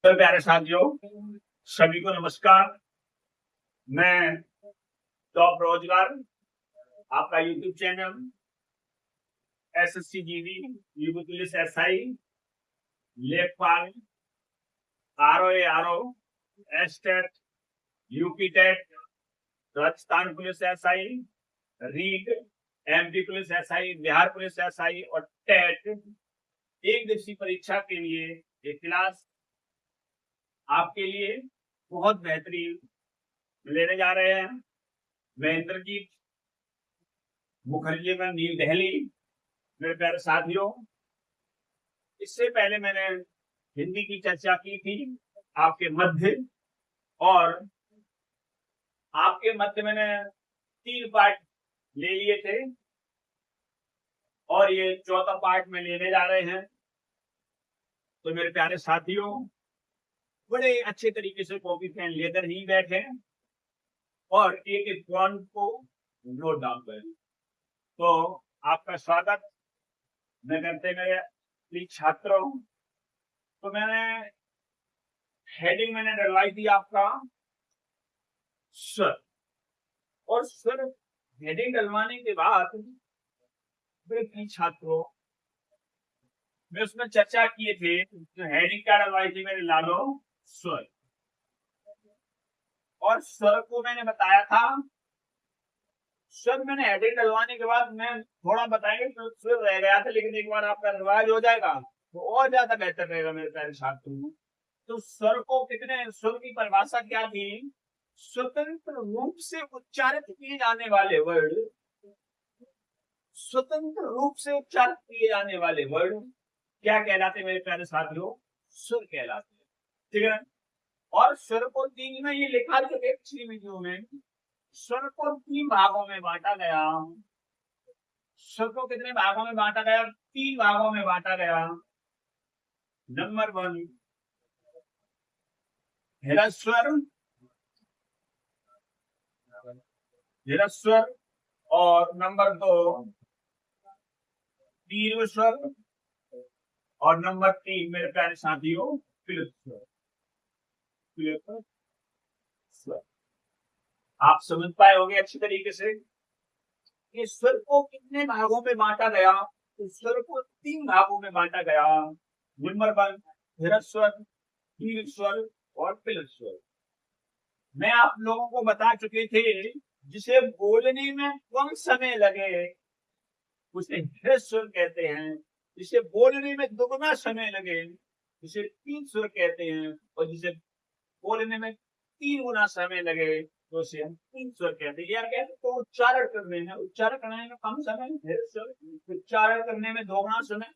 तो प्यारे साथियों, सभी को नमस्कार। मैं टॉप रोजगार, आपका YouTube channel SSC GD, UP police SI, लेखपाल, RO, STET, UP TET, Rajasthan police SI, REET, MP police SI, Bihar police SI और टेट एक दिवसीय परीक्षा के लिए ये क्लास आपके लिए बहुत बेहतरीन लेने जा रहे हैं। मैं इंद्रजीत मुखर्जी, में न्यू दिल्ली। मेरे प्यारे साथियों, इससे पहले मैंने हिंदी की चर्चा की थी आपके मध्य, और आपके मध्य मैंने 3 पार्ट ले लिए थे और ये चौथा पार्ट में लेने जा रहे हैं। तो मेरे प्यारे साथियों, बड़े अच्छे तरीके से कॉपी पेन लेकर ही बैठे और एक एक पॉइंट को नोट डाउन करें। तो आपका स्वागत मैं करते मेरे प्रिय छात्रों। तो हेडिंग मैंने डलवाई थी आपका स्वर, और स्वर हेडिंग डलवाने के बाद मेरे प्रिय छात्रों, मैं उसमें चर्चा किए थे। तो हेडिंग क्या डलवाई थी मेरे लालो? स्वर। और स्वर को मैंने बताया था, स्वर मैंने हेडिंग डलवाने के बाद मैं थोड़ा बताएंगे तो स्वर रह गया था, लेकिन एक बार आपका रिवाज हो जाएगा तो और ज्यादा बेहतर रहेगा मेरे प्यारे छात्रों। तो स्वर को कितने, स्वर की परिभाषा क्या थी? स्वतंत्र रूप से उच्चारित किए जाने वाले वर्ड, स्वतंत्र रूप से उच्चारित किए जाने वाले वर्ड क्या कहलाते मेरे प्यारे साथियों? स्वर कहलाते हैं। ठीक है। और स्वर को 3 में ये लिखा था पिछली वीडियो में, स्वर को 3 भागों में बांटा गया। स्वर को कितने भागों में बांटा गया? 3 भागों में बांटा गया। नंबर 1 ह्रस्वर, ह्रस्वर, और नंबर 2 दीर्घ स्वर, और नंबर 3 मेरे प्यारे साथियों प्लुत स्वर। आप समझ पाए होंगे अच्छी तरीके से कि स्वर को कितने भागों में बांटा गया। तो स्वर को 3 भागों में बांटा गया। नंबर 1 ह्रस्वर, दीर्घ स्वर और प्लुत स्वर। मैं आप लोगों को बता चुके थे, जिसे बोलने में कम समय लगे उसे ह्रस्व कहते हैं, जिसे बोलने में दुगना समय लगे उसे 3 स्वर कहते हैं, और जिसे बोलने में 3 गुना समय लगे तो उसे हम 3 स्वर कहते हैं। यार कहते तो उच्चारण करने में, उच्चारण करने में कम समय ह्रस्व, उच्चारण करने में 2 गुना समय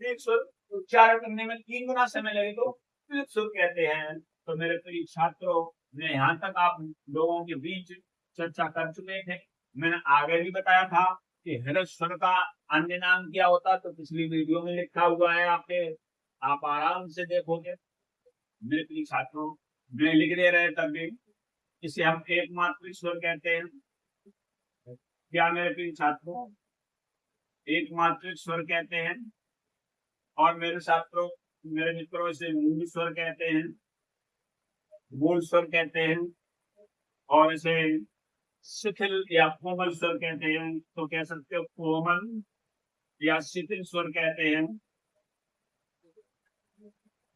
दीर्घ स्वर, उच्चारण करने में 3 गुना समय लगे तो प्लुत स्वर कहते हैं। तो मेरे प्रिय छात्रों, मैं यहाँ तक आप लोगों के बीच चर्चा कर चुके थे। मैंने आगे भी बताया था कि ह्रस्व स्वर का अन्य नाम क्या होता, तो पिछली वीडियो में लिखा हुआ है आपके, आप आराम से देखोगे। मेरे प्रिय छात्रों, मैं लिख दे रहे तब भी, इसे हम एक मात्रिक स्वर कहते हैं। क्या मेरे प्रिय छात्रों? एक मात्रिक स्वर कहते हैं। और मेरे छात्रों, मेरे मित्रों, इसे मूल स्वर कहते हैं, मूल स्वर कहते हैं। और इसे शिथिल या कोमल स्वर कहते हैं। तो कह सकते हो कोमल या शिथिल स्वर कहते हैं,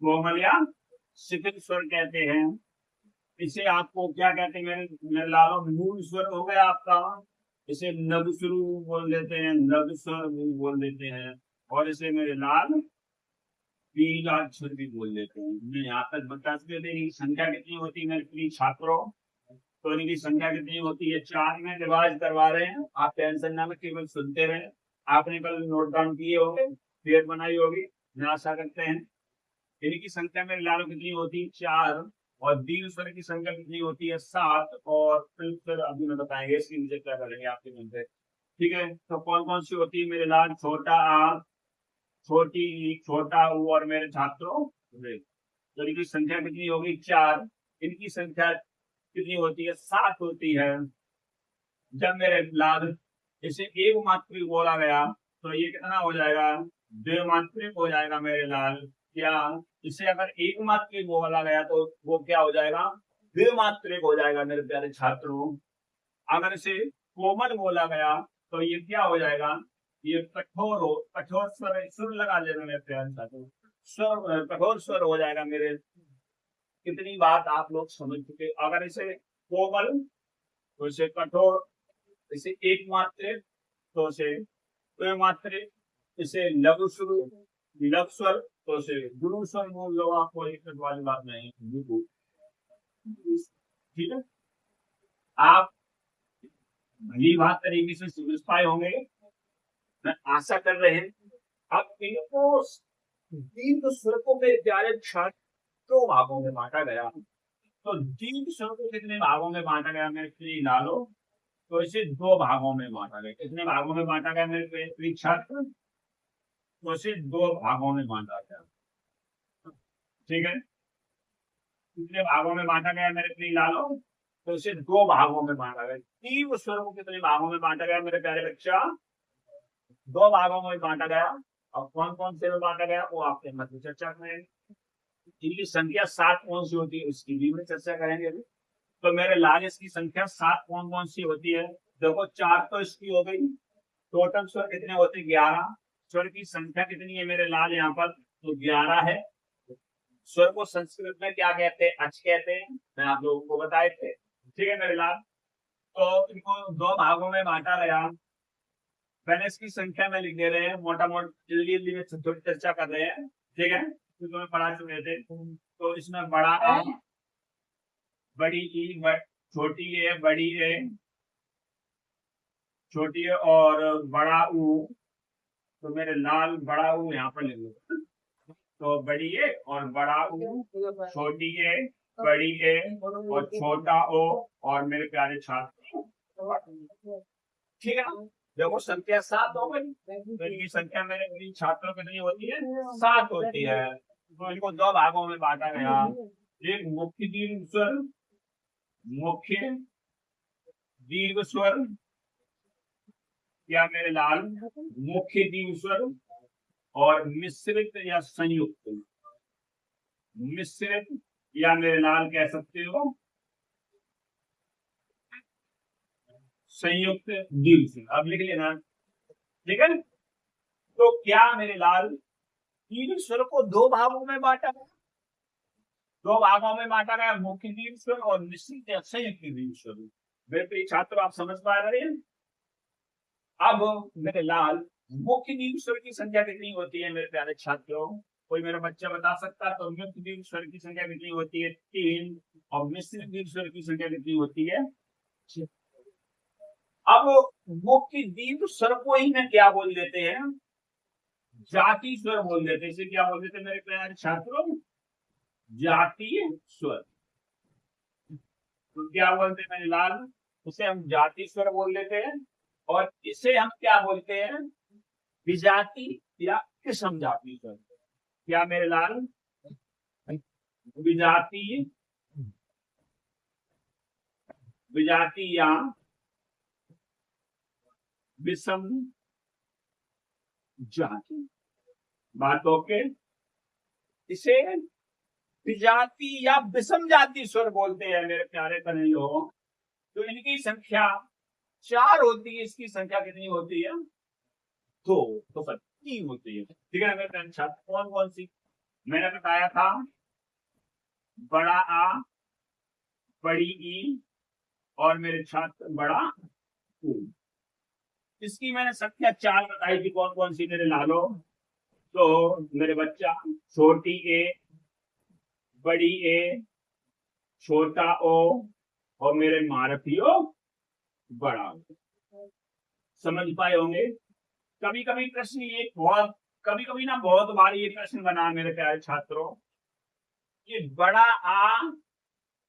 कोमल या शिथिल स्वर कहते हैं। इसे आपको क्या कहते हैं मेरे लालो? मूल स्वर हो गया आपका। इसे नभ शुरू बोल देते हैं, नभ स्वर बोल देते हैं। और इसे मेरे लाल पीला अक्षर भी बोल देते हैं। मैं यहाँ तक बता सकते थे इनकी संख्या कितनी होती है मेरे प्रिय छात्रों? तो इनकी संख्या कितनी होती है? 4 में रिवाज करवा रहे हैं, आप टेंशन ना, केवल सुनते रहे। आपने कल नोट डाउन किए होंगे, पेड़ बनाई होगी, मैं आशा करते हैं। इनकी संख्या मेरे लालो कितनी होती है? 4। और दीर्घ स्वर की संख्या कितनी होती है? 7। और प्लुत स्वर अभी मैं बताएंगे, इसकी मुझे क्या करेंगे आपके मन से। ठीक है। तो कौन कौन सी होती है मेरे लाल? छोटा आ, छोटी ई, छोटा ऊ, और मेरे छात्रों रे। तो इनकी संख्या कितनी होगी? 4। इनकी संख्या कितनी होती है? 7 होती है। जब मेरे लाल इसे एक मात्रिक बोला गया तो ये कितना हो जाएगा? 2 मात्रिक हो जाएगा मेरे लाल। क्या? इसे अगर एक मात्रिक बोला गया तो वो क्या हो जाएगा, द्विमात्रिक हो जाएगा मेरे प्यारे छात्रों। अगर इसे कोमल बोला गया तो ये क्या हो जाएगा, ये कठोर स्वर, सुर लगा लेना मेरे प्यारे छात्रों, स्वर कठोर स्वर हो जाएगा मेरे। कितनी बात आप लोग समझ चुके। अगर इसे कोमल तो इसे कठोर, इसे एक मात्रिक तो इसे द्विमात्रिक, इसे लघु स्वर, लघु स्वर तो इसे गुरु स्वर बोल लो, आपको दिक्कत वाली बात नहीं। ठीक है, आप भली बात तरीके से समझ पाए होंगे, मैं आशा कर रहे हैं। अब इनको तीन स्वर को मेरे प्यारे छात्रों भागों में बांटा गया, तो तीन स्वर को कितने भागों में बांटा गया मेरे प्रिय लालो, तो इसे दो भागों में बांटा गया। कितने भागों में बांटा गया मेरे प्रिय छात्र, तो इसे दो भागों में बांटा गया। ठीक है, कितने भागों में बांटा गया मेरे प्रिय लालो, तो इसे दो भागों में बांटा गया। तीन स्वर को कितने भागों में बांटा गया मेरे प्यारे बच्चा, दो भागों में बांटा गया। और कौन कौन से में बांटा गया वो आपके मत में चर्चा करेंगे। इनकी संख्या 7 कौन सी होती है उसकी भी में चर्चा करेंगे अभी। तो मेरे लाल इसकी संख्या 7 कौन कौन सी होती है, देखो 4 तो इसकी हो गई, टोटल स्वर कितने होते हैं 11। स्वर की संख्या कितनी है मेरे लाल यहाँ पर, तो 11 है। स्वर को संस्कृत में क्या कहते हैं, अच कहते हैं, मैं आप लोगों को बताए थे। ठीक है मेरे लाल, तो इनको दो भागों में बांटा गया। पहले इसकी संख्या में लिख दे रहे हैं, मोटा मोटा जल्दी जल्दी में थोड़ी चर्चा कर रहे हैं। ठीक है, तो तुम्हें पढ़ा चुके थे। तो इसमें बड़ा आ, बड़ी ई, छोटी ए, बड़ी ए, छोटी ए और बड़ा ऊ। तो मेरे लाल बड़ा ऊ यहाँ पर लिख लो, तो बड़ी ए और बड़ा ऊ, छोटी ए, बड़ी ए और छोटा ओ और मेरे प्यारे छात्र। ठीक है, देखो संख्या 7 हो गई, तो इनकी संख्या मेरे छात्रों कितनी होती है, 7 होती है। तो इनको दो भागों में बांटा गया, एक मुख्य दीर्घ स्वर, मुख्य दीर्घ स्वर या मेरे लाल मुख्य दीर्घ स्वर और मिश्रित या संयुक्त, मिश्रित या मेरे लाल कह सकते हो संयुक्त दीर्घ स्वर। अब लिख लेना, ठीक है। तो क्या मेरे लाल दीर्घ स्वर को दो भागों में बांटा गया, दो भागों में बांटा गया, मुख्य दीर्घ स्वर और मिश्रित या संयुक्त दीर्घ स्वर। मेरे प्रिय छात्र आप समझ पा रहे हैं। अब मेरे लाल मुख्य दीर्घ स्वर की संख्या कितनी होती है मेरे प्यारे छात्रों, कोई मेरा बच्चा बता सकता है। तो मुख्य दीर्घ स्वर की संख्या कितनी होती है, 3, और मिश्रित दीर्घ स्वर की संख्या कितनी होती है, 6। अब मुख्य दीर्घ स्वर को ही में क्या बोल देते हैं, जाति स्वर बोल देते हैं। इसे क्या बोल देते हैं मेरे प्यारे छात्रों, जातीय स्वर। तो क्या बोलते हैं मेरे लाल, उसे हम जाति स्वर बोल देते हैं। और इसे हम क्या बोलते हैं, विजाति या किस्म जाति स्वर। क्या मेरे लाल, विजाति, विजाति या विषम जाति। बातों के इसे विजाति या विषम जाति स्वर बोलते हैं मेरे प्यारे कन्हैया। तो इनकी संख्या 4 होती है, इसकी संख्या कितनी होती है, 2, तो 3 होती है। ठीक है मेरे छात्र, कौन कौन सी मैंने बताया था, बड़ा आ, बड़ी ई और मेरे छात्र बड़ा ऊ। इसकी मैंने संख्या 4 बताई थी, कौन कौन सी मेरे लालो। तो मेरे बच्चा, छोटी ए, बड़ी ए, छोटा ओ और मेरे मारफियो बड़ा। समझ पाए होंगे। कभी कभी प्रश्न ये बहुत, कभी कभी ना बहुत बार ये प्रश्न बना मेरे प्यारे छात्रों, ये बड़ा आ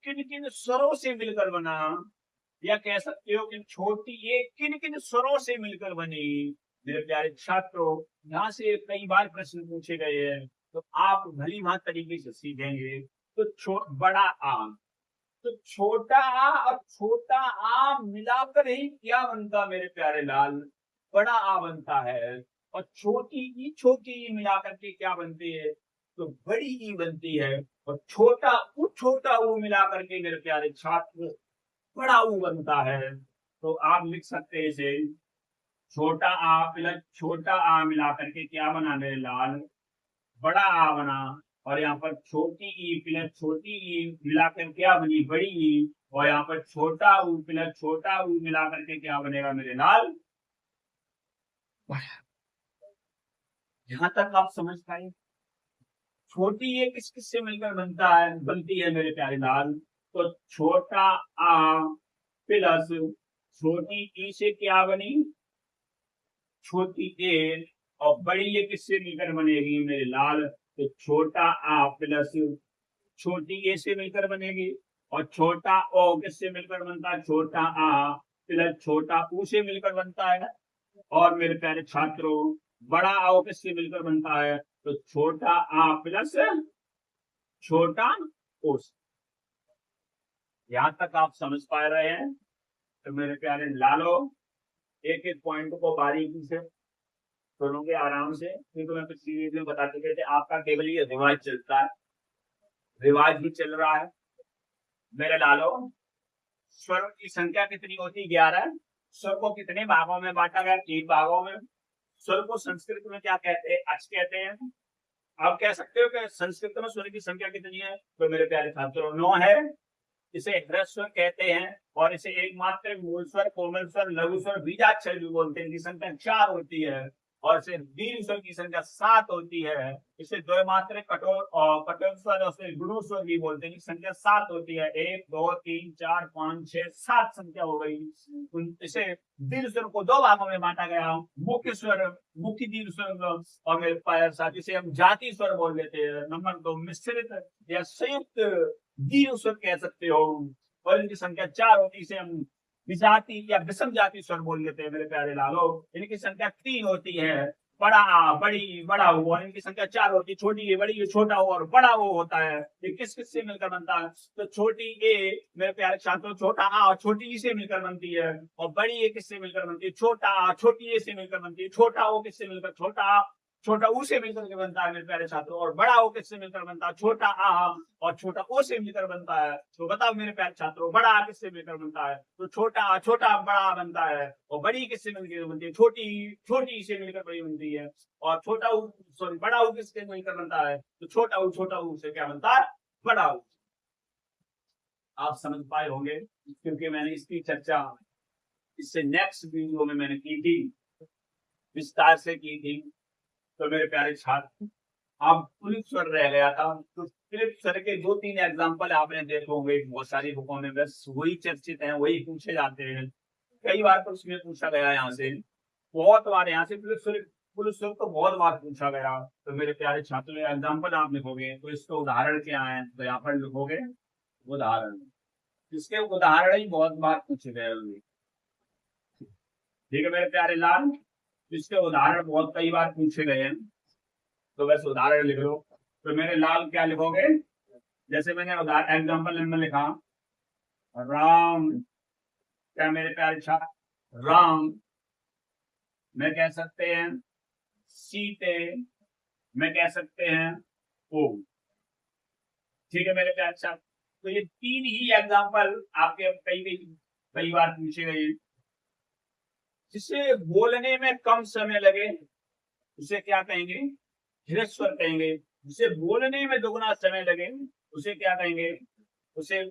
किन किन स्वरों से मिलकर बना, या कह सकते हो कि छोटी ए किन किन स्वरों से मिलकर बनी। मेरे प्यारे छात्रों, यहाँ से कई बार प्रश्न पूछे गए हैं, तो आप भली भांति तरीके से सीखेंगे। तो बड़ा आ, तो छोटा आ और छोटा आ मिलाकर ही क्या बनता मेरे प्यारे लाल, बड़ा आ बनता है। और छोटी ई मिलाकर के क्या बनती है, तो बड़ी ई बनती है, और छोटा ऊ मिला करके मेरे प्यारे छात्र बड़ा ऊ बनता है। तो आप लिख सकते हैं इसे, छोटा आ प्लस छोटा आ मिला करके क्या बना मेरे लाल, बड़ा आ बना। और यहाँ पर छोटी ई प्लस छोटी ई मिलाकर क्या बनी, बड़ी ई। और यहाँ पर छोटा ऊ प्लस छोटा ऊ मिला करके क्या बनेगा मेरे लाल, बड़ा। यहाँ तक आप समझ पाए। छोटी ये किस किस से मिलकर बनती है मेरे प्यारे लाल, तो छोटा आ प्लस छोटी ई से क्या बनी, छोटी ए। और बड़ी ये किससे मिलकर बनेगी मेरे लाल, तो छोटा आ प्लस छोटी ए से मिलकर बनेगी। और छोटा ओ किससे मिलकर बनता है, छोटा आ प्लस छोटा ऊ से मिलकर बनता है। और मेरे प्यारे छात्रों, बड़ा आ किससे मिलकर बनता है, तो छोटा आ प्लस छोटा ओ। यहां तक आप समझ पा रहे हैं। तो मेरे प्यारे लालो, एक एक पॉइंट को बारीकी से सुनोगे आराम से, क्योंकि मैं पिछली वीडियो में बता चुके थे आपका केवल ये रिवाज चलता है, रिवाज भी चल रहा है। मेरे लालो, स्वर की संख्या कितनी होती, 11। स्वर को कितने भागों में बांटा गया, 3 भागों में। स्वर को संस्कृत में क्या कहते हैं, अच कहते हैं। आप कह सकते हो कि संस्कृत में स्वर की संख्या कितनी है, तो मेरे प्यारे छात्रों 9 है। इसे ह्रस्व स्वर कहते हैं, और इसे एकमात्र मूल स्वर, कोमल स्वर, लघु स्वर, बीजाक्षर भी बोलते हैं। इनकी संख्या 4 होती है। और इसे दीर्घ स्वर की संख्या 7 होती है। इसे द्वैमात्रिक कठोर स्वर और गुणु स्वर भी बोलते हैं। संख्या 7 होती है, 1 2 3 4 5 6 7 संख्या हो गई। इसे दीर्घ स्वर को 2 भागों में बांटा गया, मुख्य स्वर, मुख्य दीर्घ स्वर, और मेरे प्यारे साथ इसे हम जाति स्वर बोल लेते हैं। नंबर 2 मिश्रित या संयुक्त दीर्घ स्वर कह सकते हो, और इनकी संख्या 4 होती है। इसे हम विजाति या विषम जाति स्वर बोल लेते हैं मेरे प्यारे लालो। इनकी संख्या 3 होती है, बड़ा आ, बड़ी, बड़ा हो। और इनकी संख्या 4 होती है, छोटी ए, बड़ी ए, छोटा हो और बड़ा वो होता है। ये किस किस से मिलकर बनता है, तो छोटी ए मेरे प्यारे छात्रों छोटा आ और छोटी ई से मिलकर बनती है। और बड़ी ए किससे मिलकर बनती है, छोटा आ छोटी ए से मिलकर बनती है। छोटा ओ किससे मिलकर, छोटा ऊ से मिलकर के बनता है मेरे प्यारे छात्रों। और बड़ा ओ किससे मिलकर बनता है, छोटा आ और छोटा ओ से मिलकर बनता है। तो बताओ मेरे प्यारे छात्रों, बड़ा आ किससे मिलकर बनता है, तो छोटा बड़ा बनता है। और बड़ी किससे मिलकर बनती है, छोटी से मिलकर बड़ी बनती है। और बड़ा ऊ किससे मिलकर बनता है, तो छोटा ऊ से क्या बनता है, बड़ा ऊ। आप समझ पाए होंगे, क्योंकि मैंने इसकी चर्चा इससे नेक्स्ट वीडियो में मैंने की थी, विस्तार से की थी। तो मेरे प्यारे छात्र, अब क्लिप स्वर रह गया था। तो क्लिप स्वर के 2-3 एग्जाम्पल आपने देखे होंगे बहुत सारी बुकों में, बस वही चर्चित हैं, वही पूछे जाते हैं। कई बार तो उसमें पूछा गया, यहाँ से बहुत बार, यहाँ से पुलिस स्वर तो बहुत बार पूछा गया। तो मेरे प्यारे छात्रों, एग्जाम्पल आप लिखोगे तो इसके उदाहरण क्या है, तो यहाँ पर लिखोगे उदाहरण। इसके उदाहरण ही बहुत बार पूछे गए होंगे, ठीक है मेरे प्यारे लाल। इसके उदाहरण बहुत कई बार पूछे गए हैं, तो बस उदाहरण लिख लो। तो मेरे लाल क्या लिखोगे, जैसे मैंने उदाहरण एग्जाम्पल में लिखा, राम, क्या मेरे प्यारे छात्र, राम में कह सकते हैं सीते, में कह सकते हैं ओ, ठीक है मेरे प्यारे छात्र। तो ये 3 ही एग्जाम्पल आपके कई बार पूछे गए। जिसे बोलने में कम समय लगे उसे क्या कहेंगे, ह्रस्व स्वर कहेंगे। जिसे बोलने में दुगना समय लगे उसे क्या कहेंगे, उसे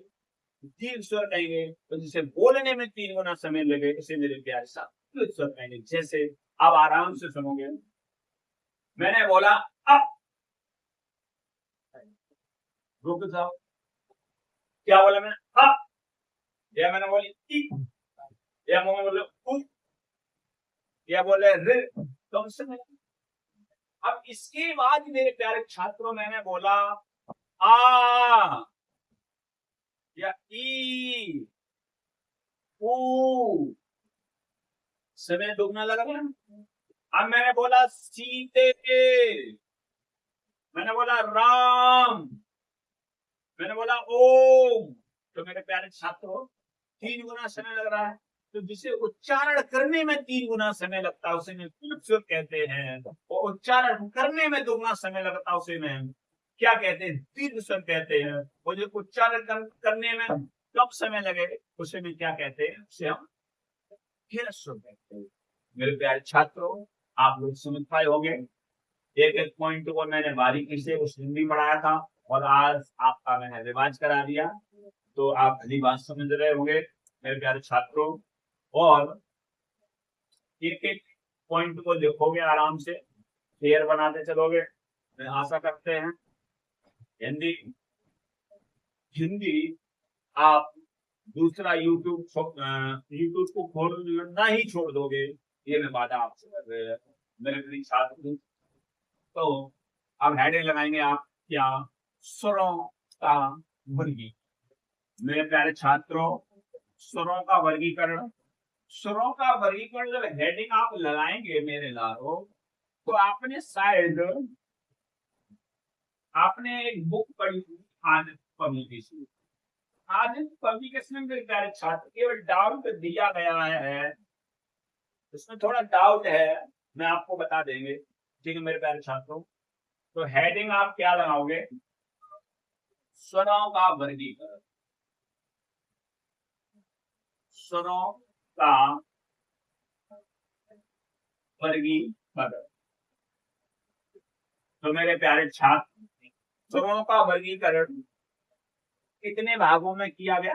दीर्घ स्वर कहेंगे। तो जिसे बोलने में 3 गुना समय लगे उसे मेरे प्यारे साथ स्वर कहेंगे। जैसे आप आराम से सुनोगे, मैंने बोला अब, रुक जाओ, क्या बोला मैंने, अब, या मैंने बोली इ, या मैंने बोले उ, या बोले रे, कम समय। अब इसके बाद मेरे प्यारे छात्रों, मैंने बोला आ या ई, ऊ, समय दुगना लगा ना। अब मैंने बोला सीते, मैंने बोला राम, मैंने बोला ओम, तो मेरे प्यारे छात्रों 3 गुना समय लग रहा है। तो जिसे उच्चारण करने में 3 गुना समय लगता है उसे मैं पुलिप स्वर कहते हैं, और उच्चारण करने में दुगना समय लगता है उसे मैं क्या कहते हैं, दीर्घ स्वर कहते हैं। वो जो उच्चारण करने में कम समय लगे उसे में क्या कहते हैं, उसे हम ह्रस्व कहते हैं। मेरे प्यारे छात्रों, आप लोग समझ पाए होंगे, एक एक पॉइंट को मैंने बारीकी से उस हिंदी पढ़ाया था और आज आपका मैंने रिवाज करा दिया, तो आप भली बात समझ रहे होंगे मेरे प्यारे छात्रों। और एक एक पॉइंट को देखोगे आराम से, क्लियर बनाते चलोगे, मैं आशा करते हैं। हिंदी हिंदी आप दूसरा यूट्यूब को खोलना ही छोड़ दोगे, ये मैं वादा आपसे कर रहे हैं मेरे प्रिय छात्र। तो अब हेडिंग लगाएंगे आप क्या, स्वरों का वर्गीकरण। मेरे प्यारे छात्रों, स्वरों का वर्गीकरण, स्वरों का वर्गीकरण जब हेडिंग आप लगाएंगे मेरे लालो, तो आपने शायद आपने एक बुक पढ़ी थी आनंद पब्लिकेशन। आनंद पब्लिकेशन में प्यारे छात्र केवल डाउट दिया गया है, इसमें थोड़ा डाउट है, मैं आपको बता देंगे, ठीक है मेरे प्यारे छात्रों। तो हेडिंग आप क्या लगाओगे, स्वरों का वर्गीकरण, स्वरों का वर्गीकरण। तो मेरे प्यारे छात्र, स्वरों का वर्गीकरण कितने भागों में किया गया,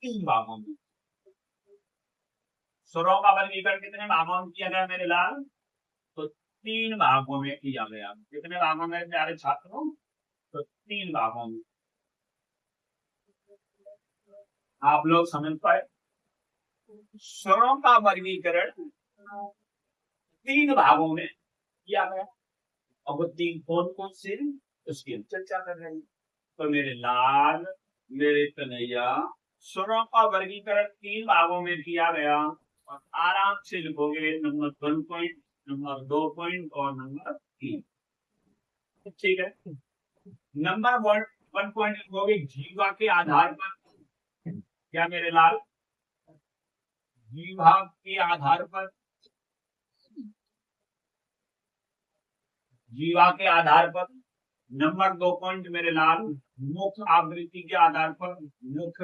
3 भागों में। स्वरों का वर्गीकरण कितने भागों में किया गया मेरे लाल, तो 3 भागों में किया गया। कितने भागों में प्यारे छात्रों, तो 3 भागों में। आप लोग समझ पाए, स्वरों का वर्गीकरण 3 भागों में किया गया। अब वो 3 कौन कौन से, उसकी हम चर्चा कर रहे हैं। तो मेरे लाल, मेरे कन्हैया, स्वरों का वर्गीकरण 3 भागों में किया गया, और आराम से लिखोगे नंबर 1 पॉइंट, नंबर 2 पॉइंट और नंबर 3, ठीक है। नंबर 1 पॉइंट लिखोगे जीवा के आधार पर, क्या मेरे लाल, जीवा के आधार पर, जीवा के आधार पर। नंबर 2 पॉइंट मेरे लाल, मुख आवृत्ति के आधार पर, मुख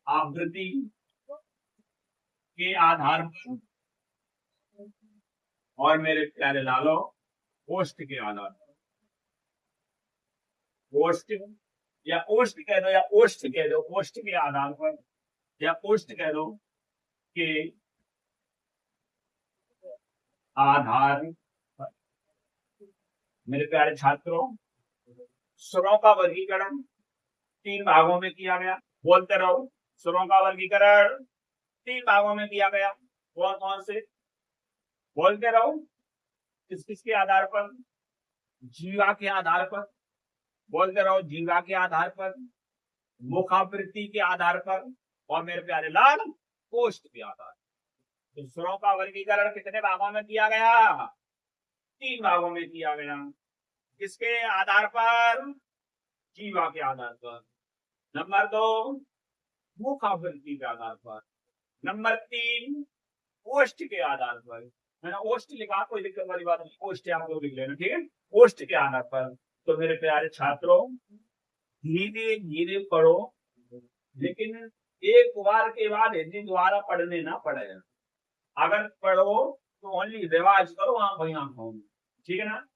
आवृत्ति के आधार पर। और मेरे प्यारे लालो, ओष्ठ के आधार पर, ओष्ठ या ओष्ठ कह दो या ओष्ठ कह दो, ओष्ठ के आधार पर या ओष्ठ कह दो के आधार पर। मेरे प्यारे छात्रों, स्वरों का वर्गीकरण 3 भागों में किया गया, बोलते रहो। स्वरों का वर्गीकरण 3 भागों में किया गया, कौन कौन से, बोलते रहो। किस किस के आधार पर, जीवा के आधार पर, बोलते रहो, जीवा के आधार पर, मुखावृत्ति के आधार पर, और मेरे प्यारे लाल, कोष्ठ के आधार पर। तो स्वरों का वर्गीकरण कितने भागों में किया गया, 3 भागों में किया गया। किसके आधार पर, जीवा के आधार पर। नंबर 2 मुखावृत्ति के आधार पर। नंबर 3 ओष्ठ के आधार पर। मैंने ओष्ठ लिखा, कोई दिक्कत वाली बात नहीं, ओष्ठ आप लोग लिख लेना, ठीक है, ओष्ठ के आधार पर। तो मेरे प्यारे छात्रों, धीरे धीरे पढ़ो, लेकिन एक बार के बाद हिंदी दोबारा पढ़ने ना पड़े। अगर पढ़ो तो ओनली रिवाज करो वही आंखों में, ठीक है ना।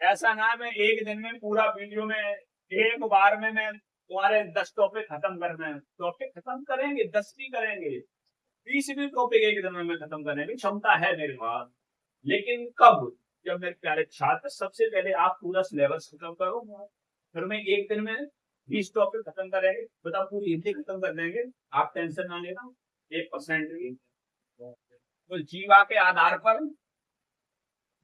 ऐसा ना मैं एक दिन में पूरा वीडियो में एक बार में मैं तुम्हारे 10 टॉपिक खत्म करना है। टॉपिक खत्म करेंगे, 10 भी करेंगे, 20 भी टॉपिक एक दिन में खत्म करने की क्षमता है मेरे पास। लेकिन कब, जब मेरे प्यारे छात्र, सबसे पहले आप पूरा सिलेबस खत्म करो, फिर मैं एक दिन में 20 टॉपिक खत्म करेंगे, बताओ पूरी हिंदी खत्म कर देंगे, आप टेंशन ना लेना 1% भी। तो जीवा के आधार पर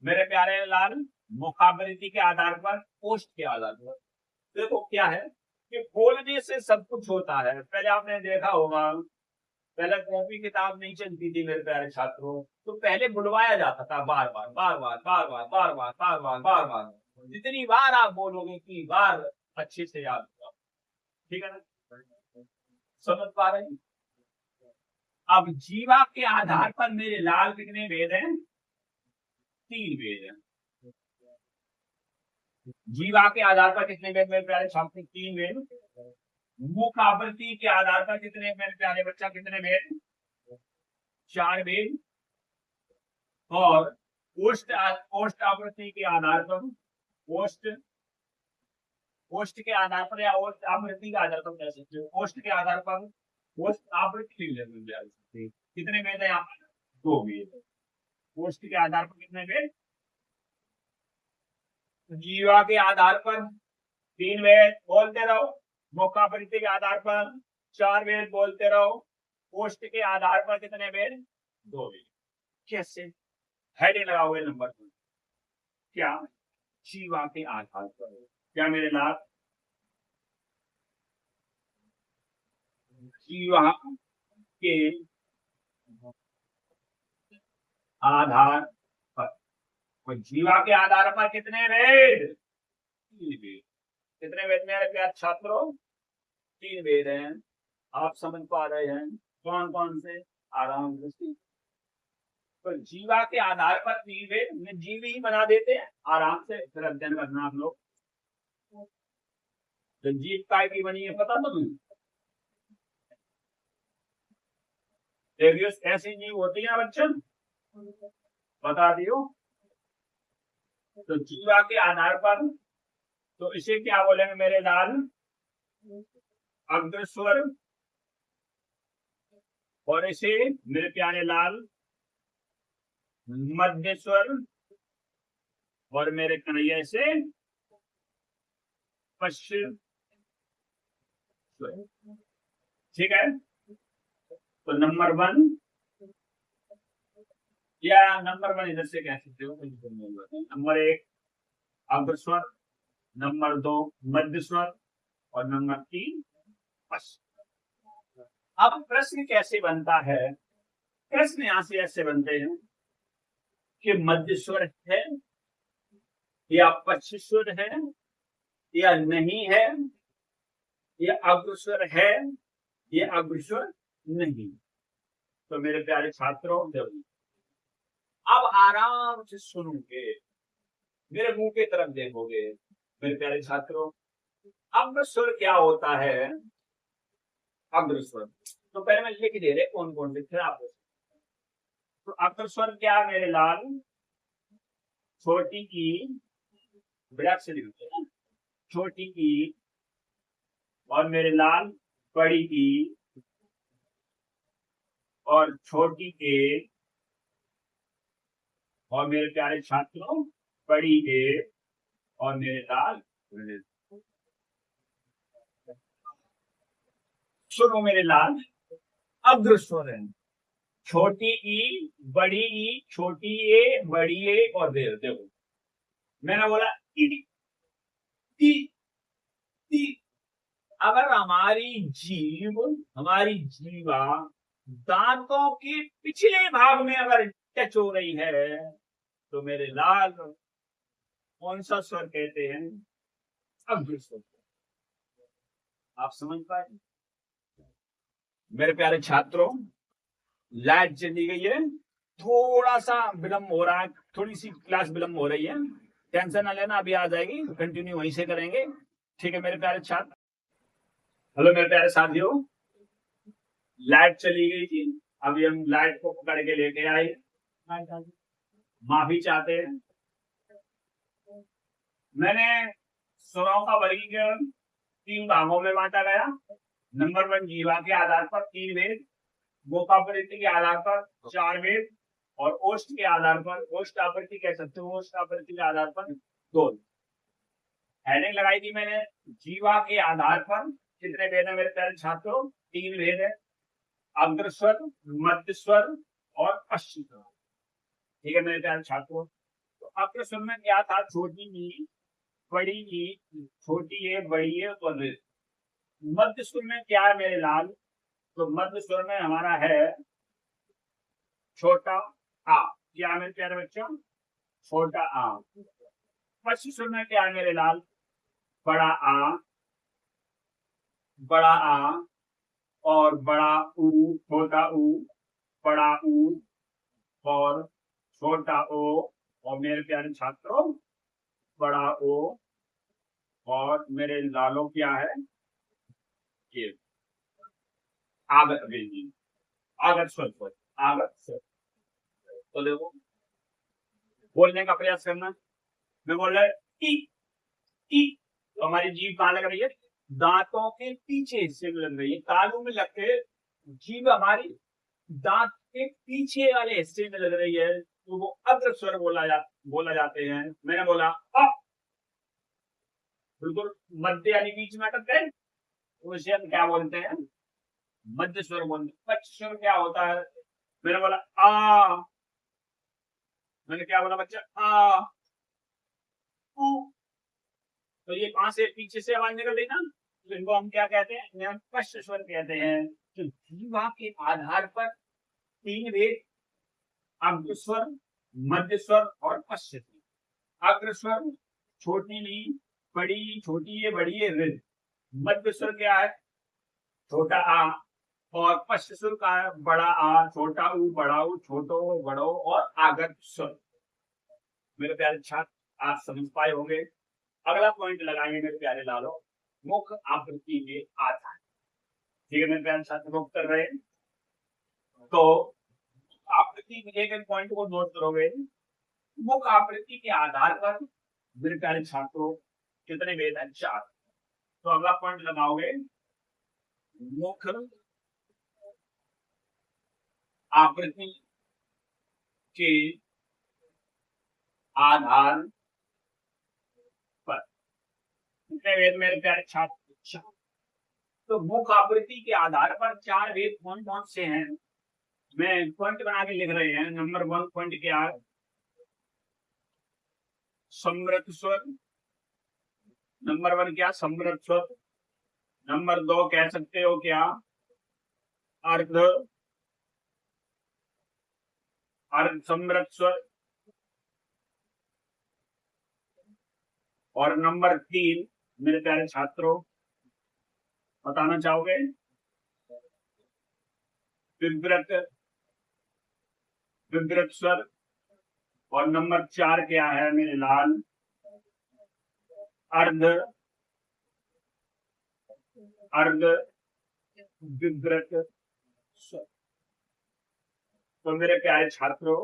मेरे प्यारे लाल, मुखावृत्ति के आधार पर, पोस्ट के आधार पर। देखो क्या है कि बोलने से सब कुछ होता है। पहले आपने देखा होगा, पहले कॉपी किताब नहीं चलती थी मेरे प्यारे छात्रों, तो पहले बुलवाया जाता था बार बार बार बार बार बार बार बार बार बार बार बार। जितनी बार आप बोलोगे उतनी बार अच्छे से याद होगा, ठीक है ना, समझ पा रहे हैं। अब जीवा के आधार पर मेरे लाल कितने वेद हैं, 3 वेद हैं। जीवा के आधार पर कितने वेद मेरे प्यारे छात्र? 3 वेद। मुख आवृत्ति के आधार पर कितने मेरे प्यारे बच्चा? कितने वेद? 4 वेद। और ओष्ठ ओष्ठ आवृत्ति के आधार पर, ओष्ठ ओष्ठ के आधार पर या ओष्ठ आवृत्ति के आधार पर कह सकते हो, ओष्ठ के आधार पर ओष्ठ आवृत्ति कितने वेद है यहाँ पर? 2 वेद। ओष्ठ के आधार पर कितने वेद? जीवा के आधार पर 3 वेद बोलते रहो, मुखावृत्ति के आधार पर 4 वेद बोलते रहो, ओष्ठ के आधार पर कितने वेद? 2 वेद। कैसे? हेडिंग लगाओगे नंबर 2। क्या? जीवा के आधार पर। क्या मेरे लाल? जीवा के आधार पर। और जीवा के आधार पर कितने वेद? 3 वेद। कितने वेद मेरे प्यारे छात्रों? 3 वेद हैं। आप समझ पा रहे हैं? कौन कौन से? आराम से। तो जीवा के आधार पर 3 वेद जीव ही बना देते हैं। आराम से फिर अध्ययन करना आप लोग। तो जीव काय की बनी है पता तो नहीं? ऐसी जीव होती है बच्चों, बता दियो। तो जीवा के आधार पर तो इसे क्या बोलेंगे मेरे लाल? अग्रस्वर। और इसे मेरे प्यारे लाल मध्य स्वर। और मेरे कन्हैया से पश्चिम स्वर। ठीक है। तो नंबर 1 या नंबर 1 इधर से कह सकते हो। नंबर 1 अग्रस्वर, नंबर 2 मध्य स्वर और नंबर 3 पश्चिम। अब प्रश्न कैसे बनता है? प्रश्न यहां से ऐसे बनते हैं कि मध्य स्वर है या पश्चिम स्वर है या नहीं है, या अग्रस्वर है या अग्रस्वर नहीं। तो मेरे प्यारे छात्रों, अब आराम से सुनोगे, मेरे मुंह की तरफ देखोगे। मेरे प्यारे छात्रों, अग्रस्वर क्या होता है? अग्रस्वर तो पहले मैं लिख दे रहे कौन कौन से, फिर आप। तो अग्रस्वर क्या मेरे लाल? छोटी की, विराट से लिखते हैं, छोटी की और मेरे लाल बड़ी की और छोटी के और मेरे प्यारे छात्रों बड़ी के और मेरे लाल। सुनो मेरे लाल, अग्रस्वर है छोटी ई, बड़ी ई, छोटी ए, बड़ी ए और देर। देखो मैंने बोला ई, ती, ती। अगर हमारी जीवा दांतों के पिछले भाग में अगर टच हो रही है तो मेरे लाल कौन सा स्वर कहते हैं? अग्रस्वर। आप समझ पाए? मेरे प्यारे छात्रों, लाइट चली गई है, थोड़ा सा विलंब हो रहा है, थोड़ी सी क्लास विलंब हो रही है, टेंशन ना लेना, अभी आ जाएगी, कंटिन्यू वहीं से करेंगे। ठीक है मेरे प्यारे छात्र। हेलो मेरे प्यारे साथियों, लाइट चली गई थी, अभी हम लाइट को पकड़ के लेके आए, माफी चाहते हैं। मैंने स्वरों का वर्गीकरण 3 भागों में बांटा गया। नंबर 1 जीवा के आधार पर 3 वेद, गोपावृत्ति के आधार पर 4 वेद और ओष्ठ के आधार पर, ओष्ठ आवृत्ति कह सकते हो, ओष्ठ आवृत्ति के आधार पर 2। हेडिंग लगाई थी मैंने, जीवा के आधार पर कितने वेद है मेरे प्यारे छात्रों? 3 वेद है, अग्रस्वर, मध्य स्वर और पश्चिम स्वर। ठीक है मेरे प्यारे छात्रों। तो अग्रस्वर में क्या था? छोटी ई, बड़ी ई, छोटी ए, बड़ी ए और वेद। मध्य स्वर में क्या है मेरे लाल? तो मध्य स्वर में हमारा है छोटा आ। क्या मेरे प्यारे बच्चों? छोटा आ। पश्चिम स्वर में क्या है मेरे लाल? बड़ा आ, बड़ा आ और बड़ा ऊ, छोटा ऊ, बड़ा ऊ और छोटा ओ और मेरे प्यारे छात्रों बड़ा ओ और मेरे लालो क्या है, ये आगत बेजी, आगत स्वर पर, आगत स्वर। तो देखो बोलने का प्रयास करना। मैं बोल रहा है टी, टी, तो हमारी जीभ कहाँ लग रही है, दांतों के पीछे हिस्से में लग रही है, तालू में लग के जीभ हमारी दांत के पीछे वाले हिस्से में लग रही है, तो वो अग्र स्वर बोला जाते हैं। मैंने बोला अ, बिल्कुल मध्य यानी बीच में अटक गए, तो उसे हम क्या बोलते हैं, मध्य स्वर बोलते हैं। पक्ष स्वर क्या होता है, मैंने बोला आ, मैंने क्या बोला बच्चा, आ, उ, तो ये कहां से पीछे से आवाज निकल रही ना, तो इनको हम क्या कहते हैं, इन्हें हम पश्च स्वर कहते हैं। तो जीवा के आधार पर तीन भेद, अग्र स्वर, मध्य स्वर और पश्च स्वर। अग्र स्वर छोटी ली, बड़ी, छोटी है, बड़ी है, ऋ। मध्य स्वर क्या है, छोटा आ, और पश्च स्वर का है बड़ा आ, छोटा ऊ, बड़ा ऊ, छोटो, बड़ो और आगत स्वर। मेरे प्यारे छात्र आप समझ पाए होंगे। अगला पॉइंट लगाएंगे मेरे प्यारे लालो, मुख आकृति में आधार। ठीक है मेरे प्यारे छात्र, मुख कर रहे हैं तो आकृति में एक पॉइंट को नोट करोगे। मुख आकृति के आधार पर मेरे प्यारे छात्रों कितने भेद हैं, 4। तो अगला पॉइंट लगाओगे, मुख आकृति के आधार पर कितने भेद मेरे प्यारे छात्र, 4। तो मुख आकृति के आधार पर 4 भेद कौन कौन से हैं, मैं पॉइंट बना के लिख रहे हैं। नंबर 1 पॉइंट क्या है, समृद्ध स्वर। नंबर 1 क्या, समृद्ध स्वर। नंबर 2 कह सकते हो क्या, अर्ध, अर्ध समृद्ध स्वर। और नंबर 3 मेरे प्यारे छात्रों बताना चाहोगे, विवृत, विवृत स्वर। और नंबर 4 क्या है मेरे लाल, अर्ध, अर्ध विवृत स्वर। तो मेरे प्यारे छात्रों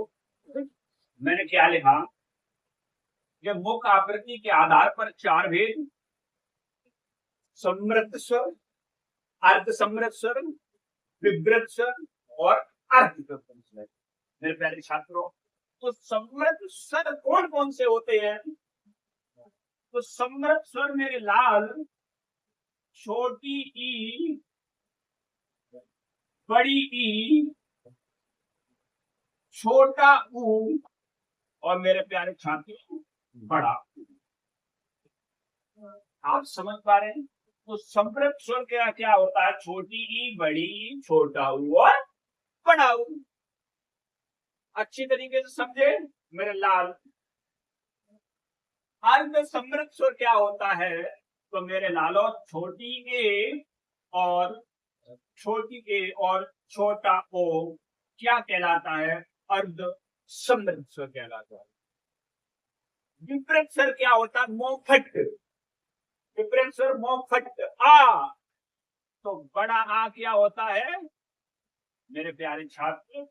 मैंने क्या लिखा, जब मुख आकृति के आधार पर 4 भेद, समृद्ध स्वर, अर्ध समृद्ध स्वर, विवृत स्वर और अर्ध विवृत स्वर। मेरे प्यारे छात्रों तो समृद्ध स्वर कौन कौन से होते हैं, तो समृद्ध स्वर मेरे लाल, छोटी ई, बड़ी ई, छोटा ऊ और मेरे प्यारे छात्रों बड़ा। आप समझ पा रहे हैं, तो समृद्ध स्वर क्या क्या होता है, छोटी ई, बड़ी ई, छोटा ऊ और बड़ा ऊ। अच्छी तरीके से समझे मेरे लाल। अर्ध समृद्ध स्वर क्या होता है, तो मेरे लालो छोटी ए और छोटी ए और छोटा ओ क्या कहलाता है, अर्ध समृद्ध स्वर कहलाता है। विपरीत स्वर क्या होता है, मोफट, विपरीत स्वर मोफट आ, तो बड़ा आ क्या होता है मेरे प्यारे छात्र,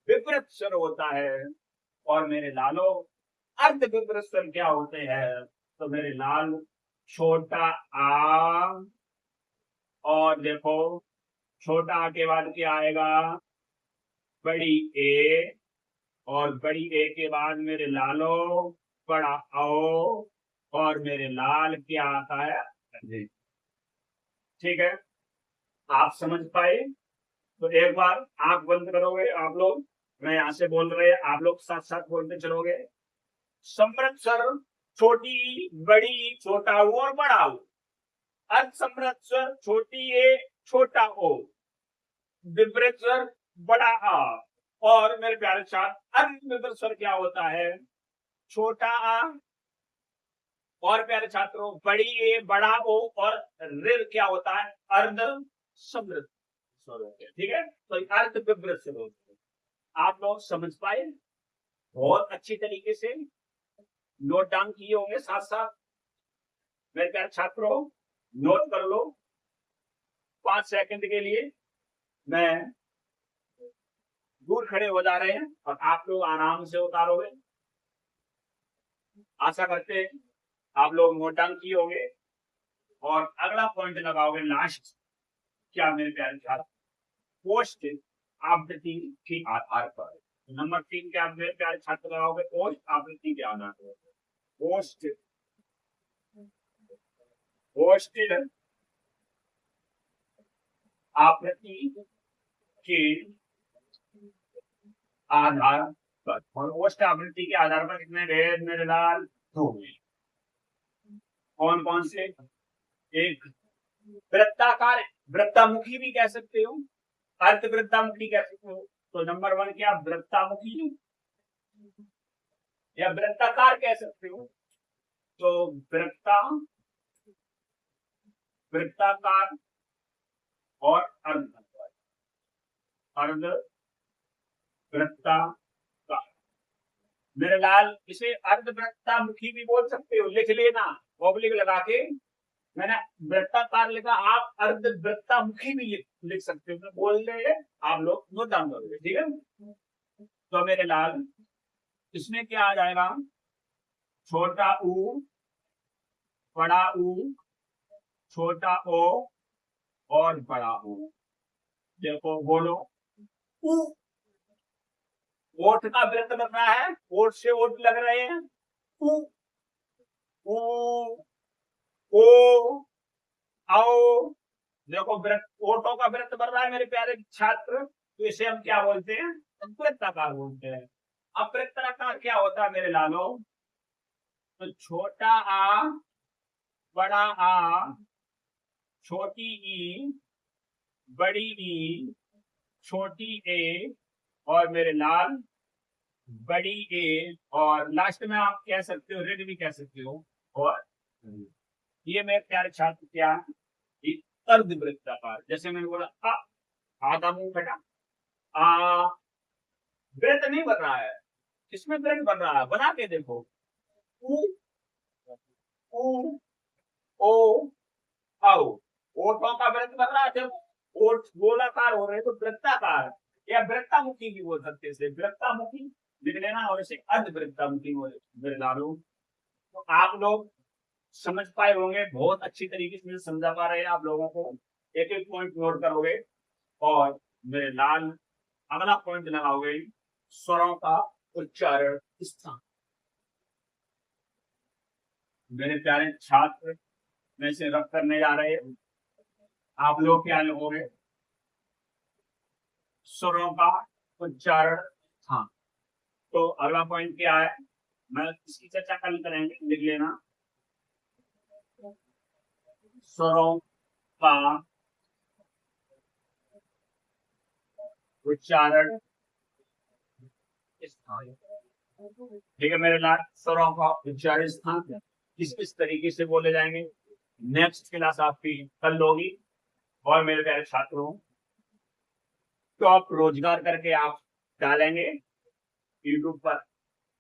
विपरीत स्वर होता है। और मेरे लालो अर्ध विपरीत स्वर क्या होते हैं, तो मेरे लाल छोटा आ, और देखो छोटा आ के बाद क्या आएगा, बड़ी ए, और बड़ी ए के बाद मेरे लालो बड़ा ओ, और मेरे लाल क्या आता है जी। ठीक है, आप समझ पाए। तो एक बार आंख बंद करोगे आप लोग, मैं यहां से बोल रहे हैं आप लोग साथ साथ बोलते चलोगे। समृद्ध स्वर छोटी ई, बड़ी ई, छोटा ओ और बड़ा ओ। अर्ध समृद्ध स्वर छोटी ए, छोटा ओ, विपरीत स्वर बड़ा आ। और मेरे प्यारे साथ अर्ध विपरीत स्वर क्या होता है, छोटा आ, और प्यारे छात्रों बड़ी ए, बड़ा ओ और ऋ क्या होता है, अर्ध समृद्ध स्वर होते हैं। ठीक है, तो अर्ध विपरीत स्वर होते हैं। आप लोग समझ पाए, बहुत अच्छी तरीके से नोट डाउन किए होंगे साथ साथ। मेरे प्यारे छात्रों, नोट कर लो, 5 सेकंड के लिए मैं दूर खड़े हो जा रहे हैं और आप लोग आराम से उतारोगे। आशा करते हैं आप लोग नोट डाउन किए होंगे और अगला पॉइंट लगाओगे लास्ट। क्या मेरे प्यारे छात्र, पोस्ट आवृत्ति के आधार पर। नंबर 3 क्या मेरे प्यारे छात्र लगाओगे? पोस्ट आवृत्ति के आधार पर। पोस्ट आवृत्ति के आधार पर। और पोस्ट आवृत्ति के आधार पर कितने भेद मेरे लाल? 2। कौन कौन से? एक वृत्ताकार, वृत्तामुखी भी कह सकते हो, अर्ध वृत्तामुखी कह सकते हो। तो नंबर 1 क्या? वृत्तामुखी या वृत्ताकार कह सकते हो। तो वृत्ताकार और अर्ध वृत्ताकार। मेरे लाल इसे अर्ध वृत्तामुखी भी बोल सकते हो, लिख लेना ऑब्लिक लगा के। मैंने वृत्ताकार लिखा, आप अर्ध वृत्तामुखी भी लिख सकते हो, बोल रहे आप लोग नोट डाउन करोगे, ठीक है। तो मेरे लाल इसमें क्या आ जाएगा? छोटा ऊ, बड़ा ऊ, छोटा ओ और बड़ा ओ। देखो बोलो, ऊ ओठ का वृत्त बन रहा है, ओठ से ओठ लग रहे हैं। ऊ ऊ ओ आओ। देखो वृत्त, ओठों का वृत्त बन रहा है मेरे प्यारे छात्र, तो इसे हम क्या बोलते हैं? वृत्ताकार बोलते हैं। अब वृत्ताकार क्या होता है मेरे लालो? तो छोटा आ, बड़ा आ, छोटी ई, बड़ी ई, छोटी ए और मेरे लाल बड़ी ए, और लास्ट में आप कह सकते हो रेड भी कह सकते हो। और ये मेरे प्यारे छात्र क्या? अर्धवृत्ताकार। जैसे मैंने बोला आधा मुंह बेटा, आ वृत्त नहीं बन रहा है, किसमें वृत्त बन रहा है? बना के देखो। ऊ ऊ ओ आओ, ओठों का वृत्त बन रहा है, जब ओठ गोलाकार हो रहे तो वृत्ताकार या वृत्तामुखी भी बोल सकते हैं। वृत्तामुखी लिख लेना और इसे अर्धवृत्तामुखी बोले डालो। तो आप लोग समझ पाए होंगे, बहुत अच्छी तरीके से समझा पा रहे हैं आप लोगों को। एक एक पॉइंट नोट करोगे और मेरे लाल अगला पॉइंट लगाओगे, स्वरों का उच्चारण स्थान। मेरे प्यारे छात्र, मैं इसे रब करने जा रहे हैं। आप लोग क्या लिखोगे? स्वरों का उच्चारण स्थान। तो अगला पॉइंट क्या है, मैं इसकी चर्चा कल करेंगे, लिख लेना। स्वरों का उच्चारण स्थान, ठीक है मेरे लाल। स्वरों का उच्चारण स्थान किस तरीके से बोले जाएंगे, नेक्स्ट क्लास आपकी कल होगी। और मेरे प्यारे छात्रों, तो आप रोजगार करके आप डालेंगे यूट्यूब पर,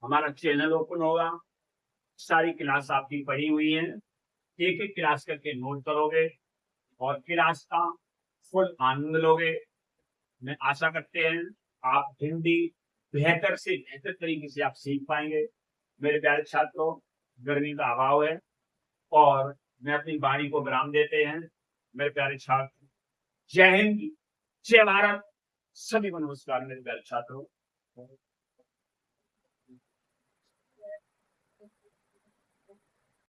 हमारा चैनल ओपन होगा, सारी क्लास आपकी पढ़ी हुई है, एक एक क्लास करके नोट करोगे और क्लास का फुल आनंद लोगे। मैं आशा करते हैं आप हिंदी बेहतर से बेहतर तरीके से आप सीख पाएंगे। मेरे प्यारे छात्रों, गर्मी का अभाव है और मैं अपनी वाणी को विराम देते हैं। मेरे प्यारे छात्र, जय हिंद, जय भारत, सभी को नमस्कार मेरे प्यारे छात्रों।